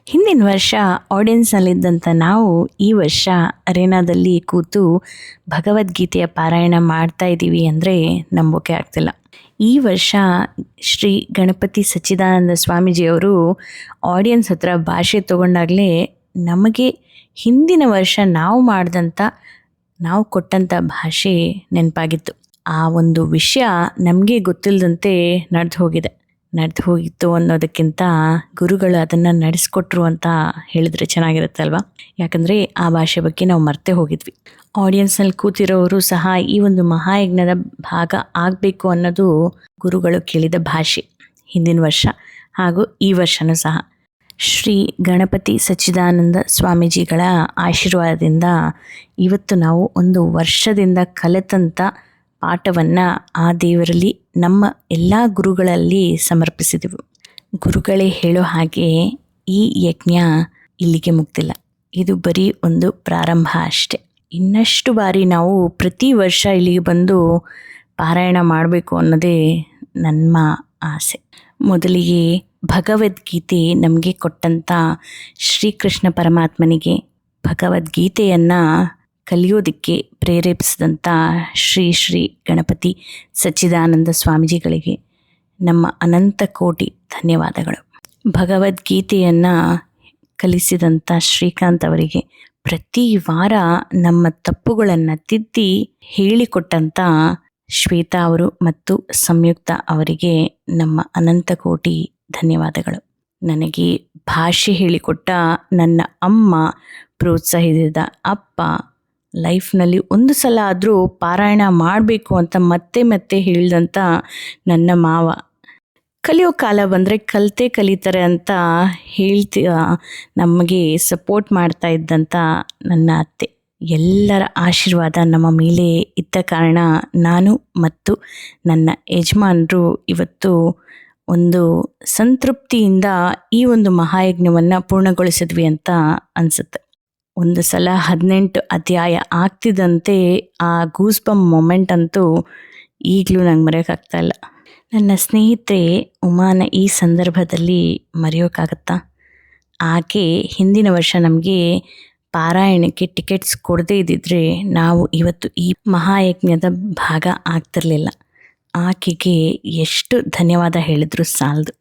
ಹಿಂದಿನ ವರ್ಷ ಆಡಿಯನ್ಸ್ನಲ್ಲಿದ್ದಂಥ ನಾವು ಈ ವರ್ಷ ಅರೇನಾದಲ್ಲಿ ಕೂತು ಭಗವದ್ಗೀತೆಯ ಪಾರಾಯಣ ಮಾಡ್ತಾ ಇದ್ದೀವಿ ಅಂದರೆ ನಂಬೋಕೆ ಆಗ್ತಿಲ್ಲ. ಈ ವರ್ಷ ಶ್ರೀ ಗಣಪತಿ ಸಚ್ಚಿದಾನಂದ ಸ್ವಾಮೀಜಿಯವರು ಆಡಿಯನ್ಸ್ ಹತ್ರ ಭಾಷೆ ತಗೊಂಡಾಗಲೇ ನಮಗೆ ಹಿಂದಿನ ವರ್ಷ ನಾವು ಕೊಟ್ಟಂಥ ಭಾಷೆ ನೆನಪಾಗಿತ್ತು. ಆ ಒಂದು ವಿಷಯ ನಮಗೆ ಗೊತ್ತಿಲ್ಲದಂತೆ ನಡೆದು ಹೋಗಿತ್ತು ಅನ್ನೋದಕ್ಕಿಂತ ಗುರುಗಳು ಅದನ್ನು ನಡೆಸ್ಕೊಟ್ರು ಅಂತ ಹೇಳಿದ್ರೆ ಚೆನ್ನಾಗಿರುತ್ತೆ ಅಲ್ವಾ. ಯಾಕಂದರೆ ಆ ಭಾಷೆ ಬಗ್ಗೆ ನಾವು ಮರ್ತೇ ಹೋಗಿದ್ವಿ. ಆಡಿಯನ್ಸ್ನಲ್ಲಿ ಕೂತಿರೋರು ಸಹ ಈ ಒಂದು ಮಹಾಯಜ್ಞದ ಭಾಗ ಆಗಬೇಕು ಅನ್ನೋದು ಗುರುಗಳು ಕೇಳಿದ ಭಾಷೆ ಹಿಂದಿನ ವರ್ಷ ಹಾಗೂ ಈ ವರ್ಷವೂ ಸಹ. ಶ್ರೀ ಗಣಪತಿ ಸಚ್ಚಿದಾನಂದ ಸ್ವಾಮೀಜಿಗಳ ಆಶೀರ್ವಾದದಿಂದ ಇವತ್ತು ನಾವು ಒಂದು ವರ್ಷದಿಂದ ಕಲಿತಂಥ ಪಾಠವನ್ನು ಆ ದೇವರಲ್ಲಿ ನಮ್ಮ ಎಲ್ಲ ಗುರುಗಳಲ್ಲಿ ಸಮರ್ಪಿಸಿದೆವು. ಗುರುಗಳೇ ಹೇಳೋ ಹಾಗೆ ಈ ಯಜ್ಞ ಇಲ್ಲಿಗೆ ಮುಗ್ದಿಲ್ಲ, ಇದು ಬರೀ ಒಂದು ಪ್ರಾರಂಭ ಅಷ್ಟೆ. ಇನ್ನಷ್ಟು ಬಾರಿ ನಾವು ಪ್ರತಿ ವರ್ಷ ಇಲ್ಲಿಗೆ ಬಂದು ಪಾರಾಯಣ ಮಾಡಬೇಕು ಅನ್ನೋದೇ ನಮ್ಮ ಆಸೆ. ಮೊದಲಿಗೆ ಭಗವದ್ಗೀತೆ ನಮಗೆ ಕೊಟ್ಟಂಥ ಶ್ರೀಕೃಷ್ಣ ಪರಮಾತ್ಮನಿಗೆ ಭಗವದ್ಗೀತೆಯನ್ನು ಕಲಿಯೋದಕ್ಕೆ ಪ್ರೇರೇಪಿಸಿದಂಥ ಶ್ರೀ ಗಣಪತಿ ಸಚ್ಚಿದಾನಂದ ಸ್ವಾಮೀಜಿಗಳಿಗೆ ನಮ್ಮ ಅನಂತ ಕೋಟಿ ಧನ್ಯವಾದಗಳು. ಭಗವದ್ಗೀತೆಯನ್ನು ಕಲಿಸಿದಂಥ ಶ್ರೀಕಾಂತ್ ಅವರಿಗೆ, ಪ್ರತಿ ವಾರ ನಮ್ಮ ತಪ್ಪುಗಳನ್ನು ತಿದ್ದಿ ಹೇಳಿಕೊಟ್ಟಂಥ ಶ್ವೇತಾ ಅವರು ಮತ್ತು ಸಂಯುಕ್ತ ಅವರಿಗೆ ನಮ್ಮ ಅನಂತ ಕೋಟಿ ಧನ್ಯವಾದಗಳು. ನನಗೆ ಭಾಷೆ ಹೇಳಿಕೊಟ್ಟ ನನ್ನ ಅಮ್ಮ, ಪ್ರೋತ್ಸಾಹಿಸಿದ ಅಪ್ಪ, ಲೈಫ್ನಲ್ಲಿ ಒಂದು ಸಲ ಆದರೂ ಪಾರಾಯಣ ಮಾಡಬೇಕು ಅಂತ ಮತ್ತೆ ಮತ್ತೆ ಹೇಳಿದಂಥ ನನ್ನ ಮಾವ, ಕಲಿಯೋ ಕಾಲ ಬಂದರೆ ಕಲಿತಾರೆ ಅಂತ ನಮಗೆ ಸಪೋರ್ಟ್ ಮಾಡ್ತಾ ಇದ್ದಂಥ ನನ್ನ ಅತ್ತೆ, ಎಲ್ಲರ ಆಶೀರ್ವಾದ ನಮ್ಮ ಮೇಲೆ ಇದ್ದ ಕಾರಣ ನಾನು ಮತ್ತು ನನ್ನ ಯಜಮಾನರು ಇವತ್ತು ಒಂದು ಸಂತೃಪ್ತಿಯಿಂದ ಈ ಒಂದು ಮಹಾಯಜ್ಞವನ್ನು ಪೂರ್ಣಗೊಳಿಸಿದ್ವಿ ಅಂತ ಅನಿಸುತ್ತೆ. ಒಂದು ಸಲ 18 ಅಧ್ಯಾಯ ಆಗ್ತಿದ್ದಂತೆ ಆ ಗೂಸ್ಬಂಪ್ ಮೊಮೆಂಟ್ ಅಂತೂ ಈಗಲೂ ನಂಗೆ ಮರೆಯೋಕ್ಕಾಗ್ತಾ ಇಲ್ಲ. ನನ್ನ ಸ್ನೇಹಿತೆ ಉಮಾನ ಈ ಸಂದರ್ಭದಲ್ಲಿ ಮರೆಯೋಕ್ಕಾಗತ್ತಾ? ಆಕೆ ಹಿಂದಿನ ವರ್ಷ ನಮಗೆ ಪಾರಾಯಣಕ್ಕೆ ಟಿಕೆಟ್ಸ್ ಕೊಡದೇ ಇದ್ದಿದ್ರೆ ನಾವು ಇವತ್ತು ಈ ಮಹಾಯಜ್ಞದ ಭಾಗ ಆಗ್ತಿರಲಿಲ್ಲ. ಆಕೆಗೆ ಎಷ್ಟು ಧನ್ಯವಾದ ಹೇಳಿದ್ರು ಸಾಲದು.